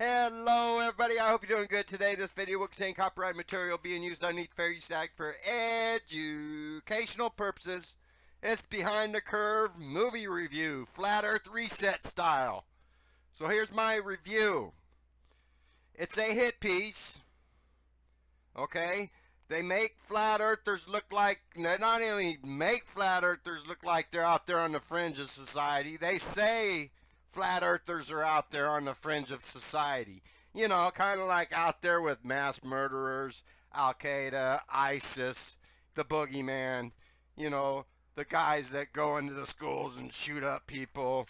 Hello everybody, I hope you're doing good today. This video will contain copyright material being used underneath Fair Use Act for educational purposes. It's Behind the Curve movie review, Flat Earth Reset style. So here's my review. It's a hit piece, okay? They make flat earthers look like, they not only make flat earthers look like they're out there on the fringe of society, they say flat earthers are out there on the fringe of society. You know, kind of like out there with mass murderers, Al Qaeda, ISIS, the boogeyman, you know, the guys that go into the schools and shoot up people,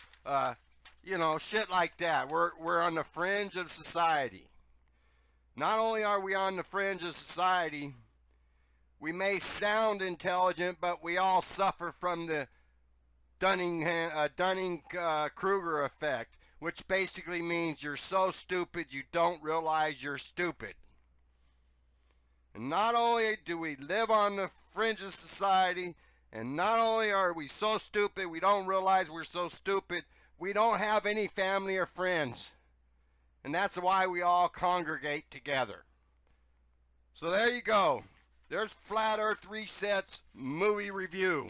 shit like that. We're on the fringe of society. Not only are we on the fringe of society, we may sound intelligent, but we all suffer from the Dunning-Kruger effect, which basically means you're so stupid you don't realize you're stupid. And not only do we live on the fringe of society, and not only are we so stupid we don't realize we're so stupid, we don't have any family or friends. And that's why we all congregate together. So there you go. There's Flat Earth Reset's movie review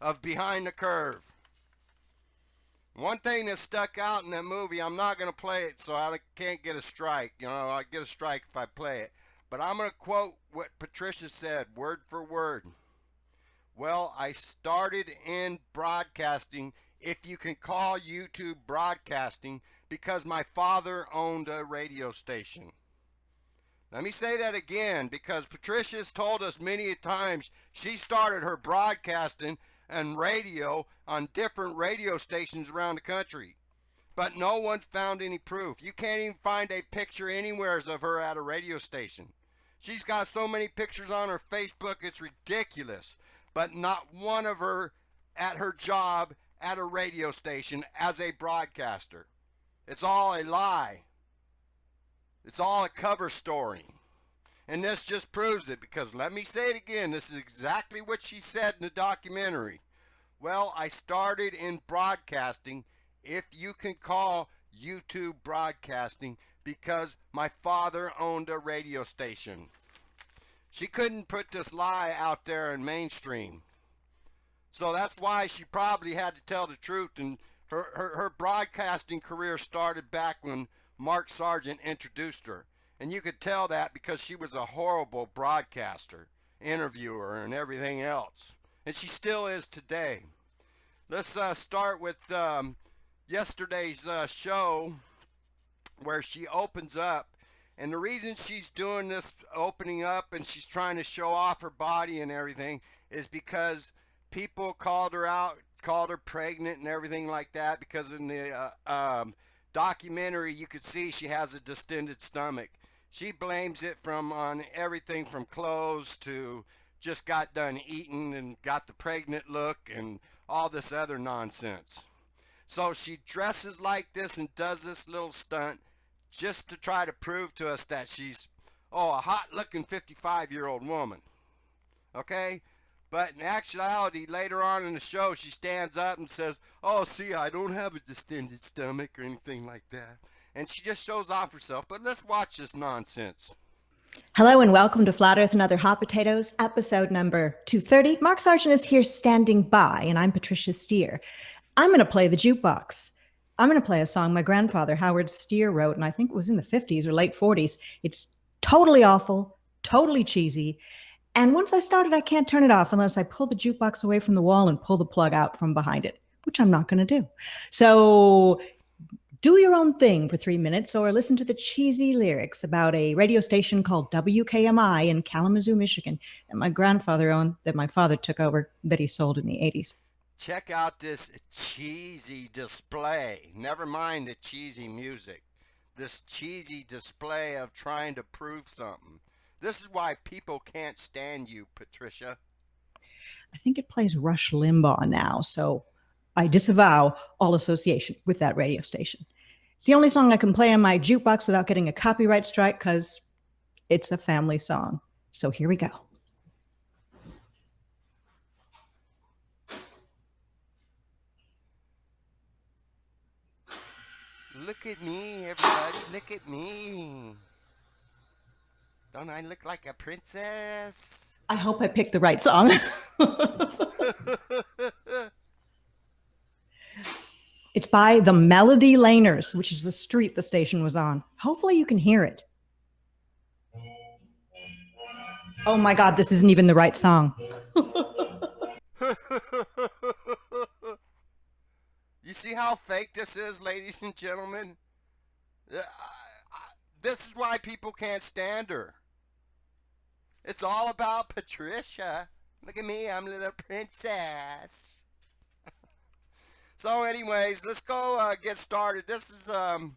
of Behind the Curve. One thing that stuck out in that movie, I'm not going to play it so I can't get a strike. You know, I get a strike if I play it. But I'm going to quote what Patricia said, word for word. Well, I started in broadcasting, if you can call YouTube broadcasting, because my father owned a radio station. Let me say that again, because Patricia's told us many times she started her broadcasting and radio on different radio stations around the country. But no one's found any proof. You can't even find a picture anywhere of her at a radio station. She's got so many pictures on her Facebook, it's ridiculous. But not one of her at her job at a radio station as a broadcaster. It's all a lie. It's all a cover story. And this just proves it, because let me say it again, this is exactly what she said in the documentary. Well, I started in broadcasting, if you can call YouTube broadcasting, because my father owned a radio station. She couldn't put this lie out there in mainstream. So that's why she probably had to tell the truth, and her broadcasting career started back when Mark Sargent introduced her. And you could tell that because she was a horrible broadcaster, interviewer, and everything else. And she still is today. Let's start with yesterday's show where she opens up. And the reason she's doing this opening up and she's trying to show off her body and everything is because people called her out, called her pregnant and everything like that, because in the documentary you could see she has a distended stomach. She blames it on everything from clothes to just got done eating and got the pregnant look and all this other nonsense. So she dresses like this and does this little stunt just to try to prove to us that she's, a hot-looking 55-year-old woman. Okay? But in actuality, later on in the show, she stands up and says, see, I don't have a distended stomach or anything like that. And she just shows off herself. But let's watch this nonsense. Hello and welcome to Flat Earth and Other Hot Potatoes, episode number 230. Mark Sargent is here standing by, and I'm Patricia Steer. I'm going to play the jukebox. I'm going to play a song my grandfather, Howard Steer, wrote, and I think it was in the 50s or late 40s. It's totally awful, totally cheesy. And once I start it, I can't turn it off unless I pull the jukebox away from the wall and pull the plug out from behind it, which I'm not going to do. So do your own thing for 3 minutes or listen to the cheesy lyrics about a radio station called WKMI in Kalamazoo, Michigan, that my grandfather owned, that my father took over, that he sold in the 80s. Check out this cheesy display. Never mind the cheesy music. This cheesy display of trying to prove something. This is why people can't stand you, Patricia. I think it plays Rush Limbaugh now, so I disavow all association with that radio station. It's the only song I can play on my jukebox without getting a copyright strike because it's a family song. So here we go. Look Look at me, everybody. Look at me. Don't I look like a princess? I hope I picked the right song. It's by the Melody Laners, which is the street the station was on. Hopefully you can hear it. Oh my God, this isn't even the right song. You see how fake this is, ladies and gentlemen? This is why people can't stand her. It's all about Patricia. Look at me, I'm a little princess. So anyways, let's go get started. This is on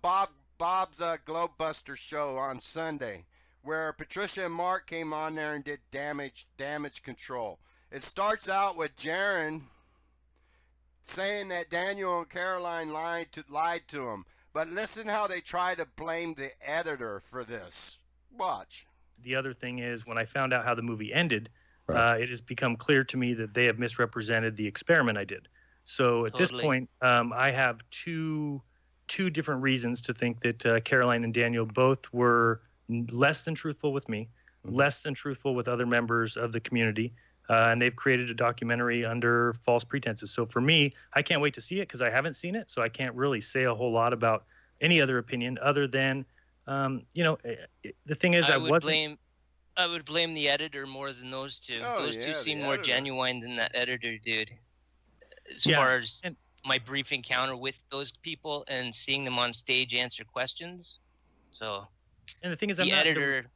Bob's Globebuster show on Sunday, where Patricia and Mark came on there and did damage control. It starts out with Jaron saying that Daniel and Caroline lied to him. But listen how they try to blame the editor for this. Watch. The other thing is, when I found out how the movie ended, Right. it has become clear to me that they have misrepresented the experiment I did. So at this point, I have two different reasons to think that Caroline and Daniel both were less than truthful with me, less than truthful with other members of the community, and they've created a documentary under false pretenses. So for me, I can't wait to see it because I haven't seen it, so I can't really say a whole lot about any other opinion other than, the thing is, I would blame the editor more than those two. Oh, Those yeah, two the seem more editor. genuine than that editor dude. As Yeah, far as and- my brief encounter with those people and seeing them on stage answer questions. So And the thing is, the editor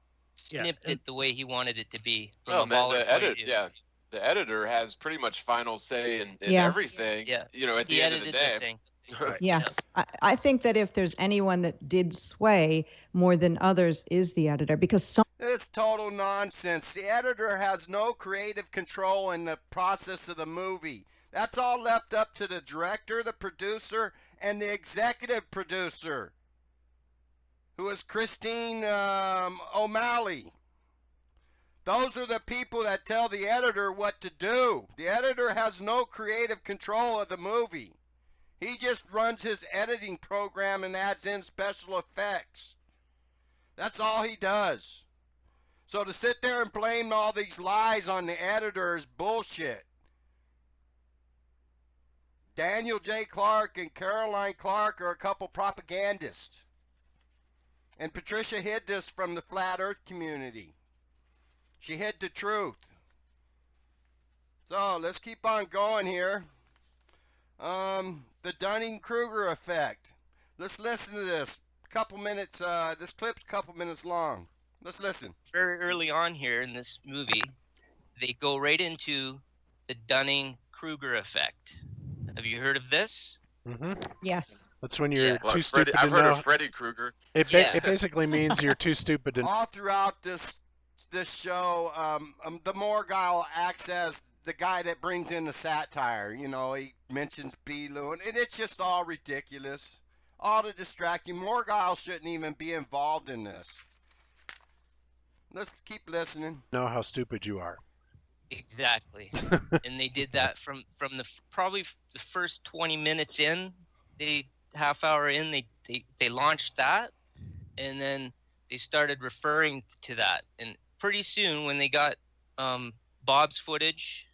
yeah, snipped and- it the way he wanted it to be. From Well, a baller the point of editor, view. yeah, the editor has pretty much final say in Yeah. everything. Yeah. You know, at He the end of the edited day. the thing. Yes. I think that if there's anyone that did sway more than others is the editor, because so It's total nonsense. The editor has no creative control in the process of the movie. That's all left up to the director, the producer, and the executive producer, who is Christine O'Malley. Those are the people that tell the editor what to do. The editor has no creative control of the movie. He just runs his editing program and adds in special effects. That's all he does. So to sit there and blame all these lies on the editor is bullshit. Daniel J. Clark and Caroline Clark are a couple propagandists. And Patricia hid this from the flat earth community. She hid the truth. So let's keep on going here. The Dunning-Kruger effect. Let's listen to this. Couple minutes. This clip's a couple minutes long. Let's listen. Very early on here in this movie, they go right into the Dunning-Kruger effect. Have you heard of this? yes. That's when you're Yeah. Well, too stupid I've to heard know. of Freddy Krueger. Yeah. It basically means you're too stupid to. All throughout this show, the Morgile acts as the guy that brings in the satire. You know, he mentions Belu, and it's just all ridiculous. All to distract you. Morgile shouldn't even be involved in this. Let's keep listening. Know how stupid you are. Exactly. And they did that from the probably the first 20 minutes in, half hour in, they launched that, and then they started referring to that. And pretty soon, when they got Bob's footage,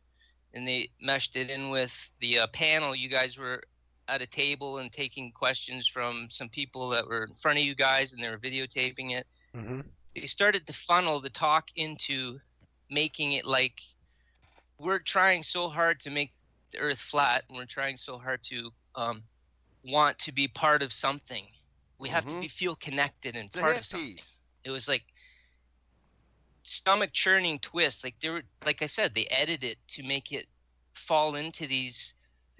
and they meshed it in with the panel, you guys were at a table and taking questions from some people that were in front of you guys, and they were videotaping it. hmm They started to funnel the talk into making it like we're trying so hard to make the earth flat, and we're trying so hard to want to be part of something. We have to feel connected and It's a part hit of something. piece. It was like stomach churning twists. Like they were, like I said, they edited it to make it fall into these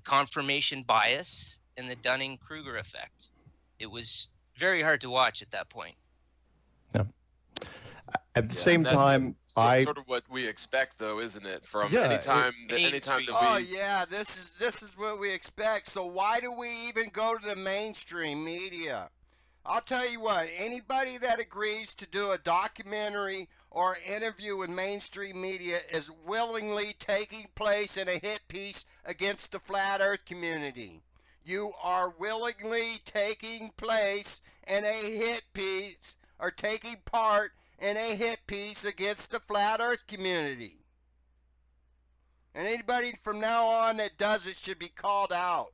confirmation bias and the Dunning-Kruger effect. It was very hard to watch at that point. At the Yeah, same that's time, sort of what we expect, though, isn't it? From Yeah, anytime that Oh we yeah, this is what we expect. So why do we even go to the mainstream media? I'll tell you what, anybody that agrees to do a documentary or interview with mainstream media is willingly taking place in a hit piece against the flat earth community. You are willingly taking place in a hit piece, or taking part in a hit piece against the flat earth community. And anybody from now on that does it should be called out.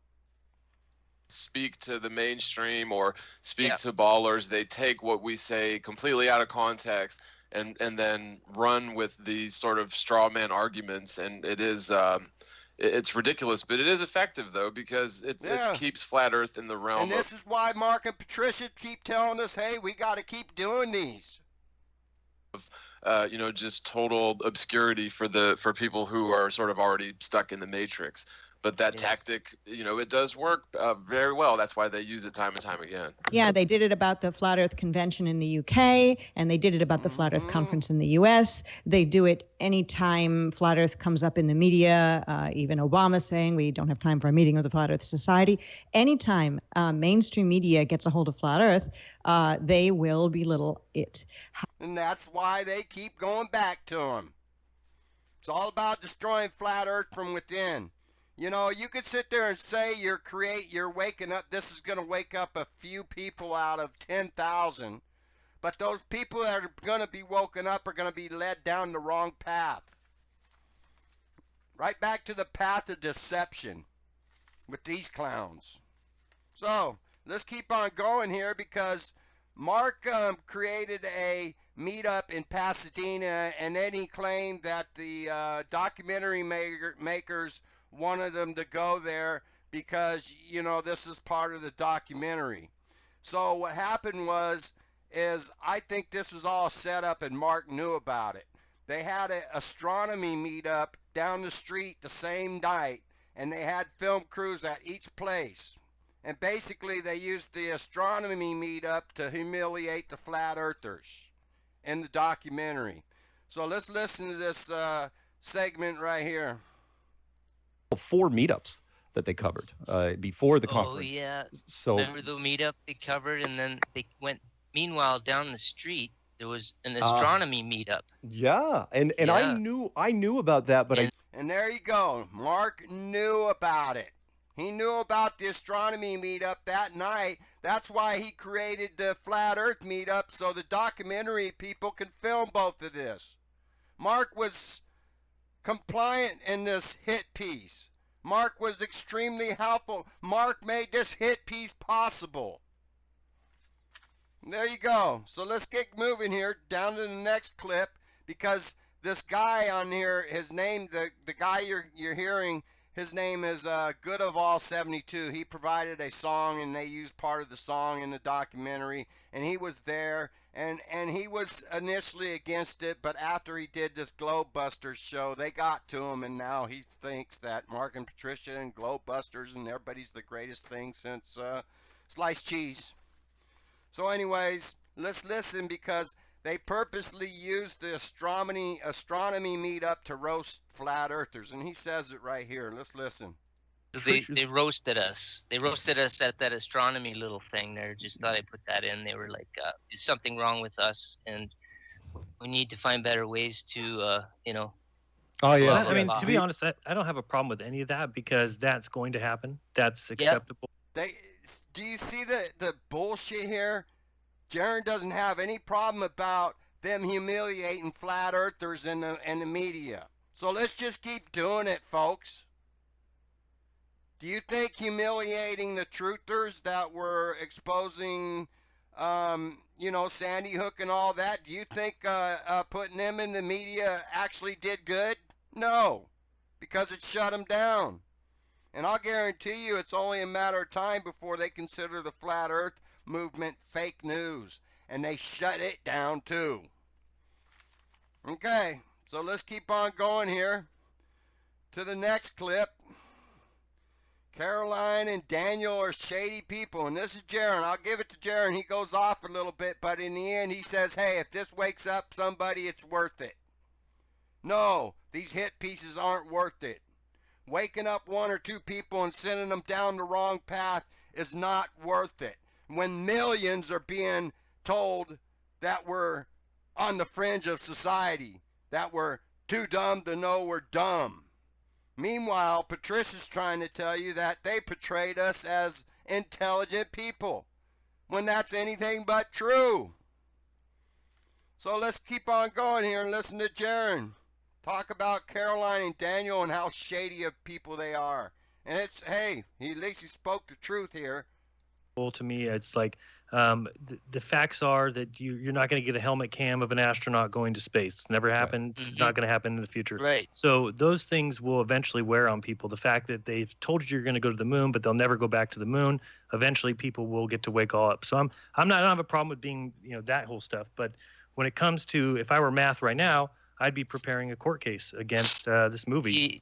Speak to the mainstream or speak to ballers. They take what we say completely out of context and then run with these sort of straw man arguments. And it is it's ridiculous, but it is effective though, because it keeps flat earth in the realm. And this is why Mark and Patricia keep telling us, hey, we got to keep doing these. Just total obscurity for people who are sort of already stuck in the matrix. But that tactic, it does work very well. That's why they use it time and time again. Yeah, they did it about the Flat Earth Convention in the UK, and they did it about the Flat Earth Conference in the US. They do it anytime Flat Earth comes up in the media, even Obama saying we don't have time for a meeting of the Flat Earth Society. Anytime mainstream media gets a hold of Flat Earth, they will belittle it. And that's why they keep going back to them. It's all about destroying Flat Earth from within. You could sit there and say you're waking up, this is going to wake up a few people out of 10,000, but those people that are going to be woken up are going to be led down the wrong path. Right back to the path of deception with these clowns. So, let's keep on going here, because Mark created a meetup in Pasadena, and then he claimed that the documentary makers wanted them to go there because, this is part of the documentary. So what happened is I think this was all set up and Mark knew about it. They had an astronomy meetup down the street the same night, and they had film crews at each place. And basically they used the astronomy meetup to humiliate the flat earthers in the documentary. So let's listen to this segment right here. 4 meetups that they covered before the conference. Oh yeah. So remember the meetup they covered, and then they went. Meanwhile, down the street there was an astronomy meetup. Yeah, and I knew about that, but and there you go. Mark knew about it. He knew about the astronomy meetup that night. That's why he created the Flat Earth meetup, so the documentary people can film both of this. Mark was compliant in this hit piece. Mark was extremely helpful. Mark made this hit piece possible. There you go. So let's get moving here down to the next clip, because this guy on here, his name, the guy you're hearing, his name is Good of All 72. He provided a song, and they used part of the song in the documentary, and he was there. And he was initially against it, but after he did this Globebusters show, they got to him, and now he thinks that Mark and Patricia and Globebusters and everybody's the greatest thing since sliced cheese. So anyways, let's listen, because they purposely used the astronomy meetup to roast flat earthers, and he says it right here. Let's listen. They roasted us. They roasted us at that astronomy little thing there. Just thought I'd put that in. They were like, "There's something wrong with us, and we need to find better ways to, Oh yeah. Well, I mean, to be honest, I don't have a problem with any of that, because that's going to happen. That's acceptable. Do you see the bullshit here? Jaron doesn't have any problem about them humiliating flat earthers in the media. So let's just keep doing it, folks. Do you think humiliating the truthers that were exposing, Sandy Hook and all that, do you think putting them in the media actually did good? No, because it shut them down. And I'll guarantee you it's only a matter of time before they consider the Flat Earth movement fake news, and they shut it down too. Okay, so let's keep on going here to the next clip. Caroline and Daniel are shady people, and this is Jaron. I'll give it to Jaron. He goes off a little bit, but in the end he says, hey, if this wakes up somebody, it's worth it. No, these hit pieces aren't worth it. Waking up 1 or 2 people and sending them down the wrong path is not worth it, when millions are being told that we're on the fringe of society, that we're too dumb to know we're dumb. Meanwhile, Patricia's trying to tell you that they portrayed us as intelligent people, when that's anything but true. So let's keep on going here and listen to Jaron talk about Caroline and Daniel and how shady of people they are. And it's, hey, at least he spoke the truth here. To me, it's like the facts are that you're not going to get a helmet cam of an astronaut going to space. It's never happened. It's not going to happen in the future. Right. So those things will eventually wear on people. The fact that they've told you you're going to go to the moon, but they'll never go back to the moon. Eventually, people will get to wake all up. So I don't have a problem with being, that whole stuff. But when it comes to, if I were Math right now, I'd be preparing a court case against this movie. He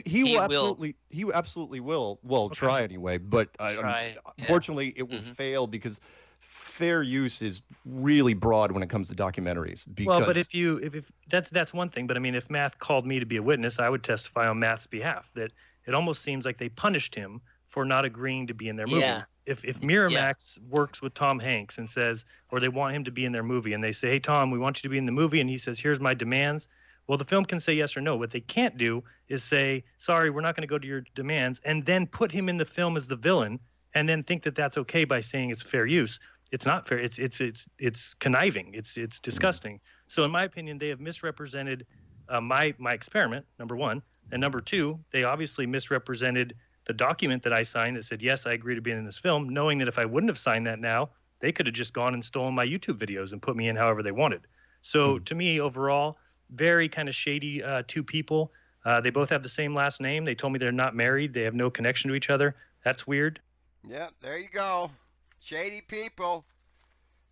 He absolutely will. Well, Okay. try anyway, but Try, unfortunately, it will fail because fair use is really broad when it comes to documentaries. Because Well, but if that's one thing. But I mean, if Math called me to be a witness, I would testify on Math's behalf. That it almost seems like they punished him for not agreeing to be in their movie. Yeah. If Miramax works with Tom Hanks and says, or they want him to be in their movie, and they say, hey, Tom, we want you to be in the movie, and he says, here's my demands. Well, the film can say yes or no. What they can't do is say, sorry, we're not going to go to your demands, and then put him in the film as the villain, and then think that that's okay by saying it's fair use. It's not fair. It's conniving. It's disgusting. So in my opinion, they have misrepresented my experiment, number one, and number two, they obviously misrepresented the document that I signed that said, yes, I agree to be in this film, knowing that if I wouldn't have signed that now, they could have just gone and stolen my YouTube videos and put me in however they wanted. So to me, overall, very kind of shady two people. They both have the same last name. They told me they're not married. They have no connection to each other. That's weird. Yeah, there you go. Shady people.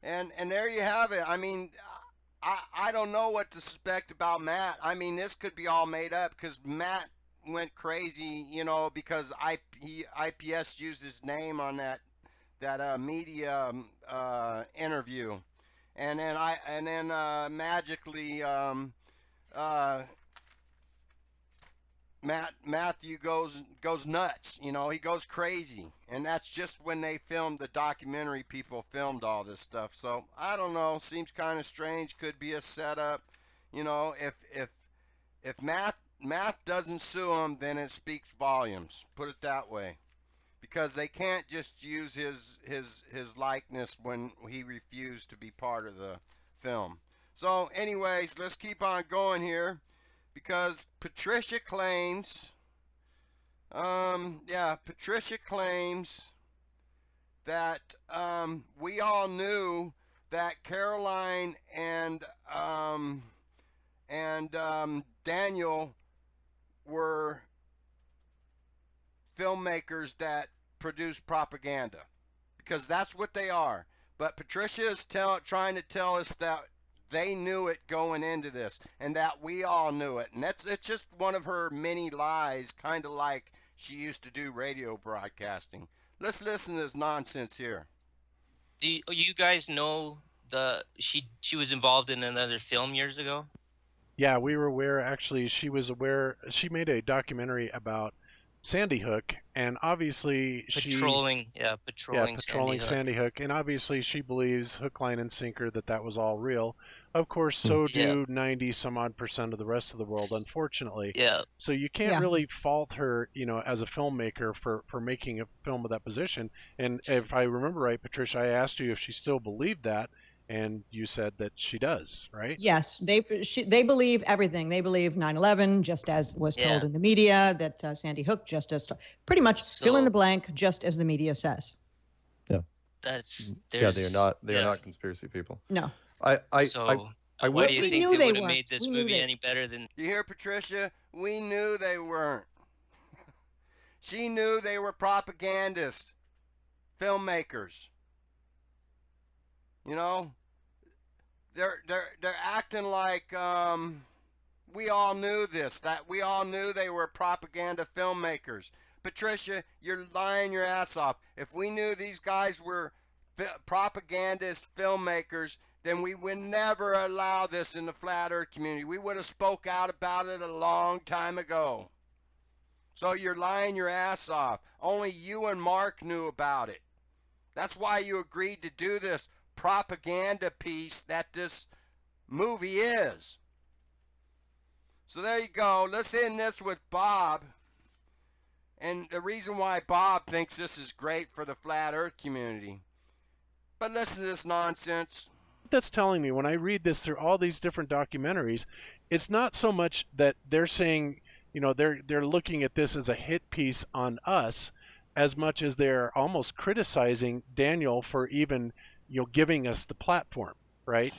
And there you have it. I mean, I don't know what to suspect about Matt. I mean, this could be all made up because Matt went crazy, because IPS used his name on that media interview, and then magically Matthew goes nuts. He goes crazy, and that's just when they filmed the documentary. People filmed all this stuff, so I don't know. Seems kind of strange. Could be a setup. If Math doesn't sue him, then it speaks volumes. Put it that way, because they can't just use his likeness when he refused to be part of the film. So, anyways, let's keep on going here, because Patricia claims, that we all knew that Caroline and Daniel were filmmakers that produce propaganda, because that's what they are. But Patricia is trying to tell us that they knew it going into this, and that we all knew it. And it's just one of her many lies, kind of like she used to do radio broadcasting. Let's listen to this nonsense here. Do you guys know she was involved in another film years ago? Yeah, we were aware. Actually, she was aware. She made a documentary about Sandy Hook, and obviously Patrolling Sandy Hook, and obviously she believes hook, line, and sinker that was all real. Of course, so do 90 some odd % of the rest of the world, unfortunately. Yeah. So you can't really fault her, as a filmmaker for making a film of that position. And if I remember right, Patricia, I asked you if she still believed that, and you said that she does, right? Yes, they believe everything. They believe 9/11, just as was told in the media, that Sandy Hook, just as pretty much fill in the blank, just as the media says. Yeah. They are not conspiracy people. No. I why will do you say, think knew they they would have weren't. made this We knew movie they- any better than? You hear, Patricia? We knew they weren't. She knew they were propagandists, filmmakers. They're acting like we all knew this, that we all knew they were propaganda filmmakers. Patricia, you're lying your ass off. If we knew these guys were propagandist filmmakers, then we would never allow this in the Flat Earth community. We would have spoke out about it a long time ago. So you're lying your ass off. Only you and Mark knew about it. That's why you agreed to do this propaganda piece that this movie is. So there you go. Let's end this with Bob. And the reason why Bob thinks this is great for the flat earth community. But listen to this nonsense. That's telling me when I read this through all these different documentaries, it's not so much that they're saying, you know, they're looking at this as a hit piece on us, as much as they're almost criticizing Daniel for even, you know, giving us the platform, right?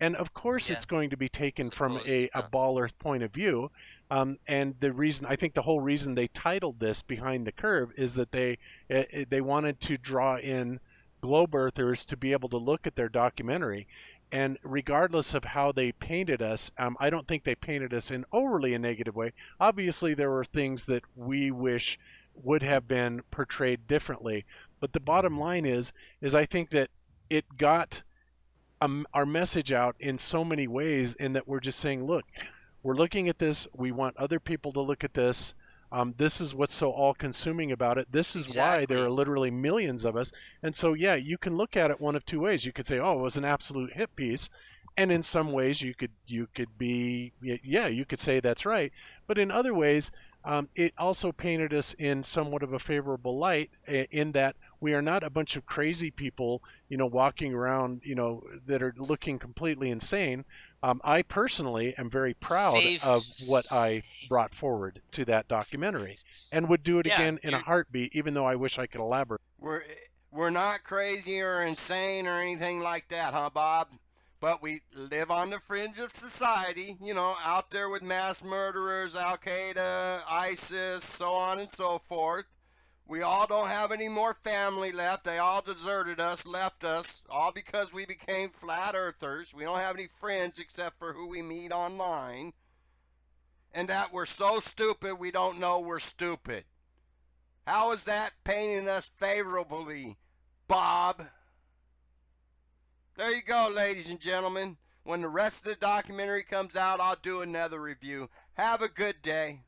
And of course, it's going to be taken from a baller point of view. And the reason, I think the whole reason they titled this Behind the Curve is that they wanted to draw in globe earthers to be able to look at their documentary. And regardless of how they painted us, I don't think they painted us in overly a negative way. Obviously, there were things that we wish would have been portrayed differently. But the bottom line is I think that it got our message out in so many ways, in that we're just saying, look, we're looking at this. We want other people to look at this. This is what's so all-consuming about it. This is why there are literally millions of us. And so, yeah, you can look at it one of two ways. You could say, oh, it was an absolute hit piece. And in some ways, you could be, yeah, you could say that's right. But in other ways, it also painted us in somewhat of a favorable light, in that we are not a bunch of crazy people, you know, walking around, you know, that are looking completely insane. I personally am very proud of what I brought forward to that documentary, and would do it again in a heartbeat, even though I wish I could elaborate. We're not crazy or insane or anything like that, huh, Bob? But we live on the fringe of society, you know, out there with mass murderers, Al-Qaeda, ISIS, so on and so forth. We all don't have any more family left. They all deserted us, left us, all because we became flat earthers. We don't have any friends except for who we meet online. And that we're so stupid we don't know we're stupid. How is that painting us favorably, Bob? There you go, ladies and gentlemen. When the rest of the documentary comes out, I'll do another review. Have a good day.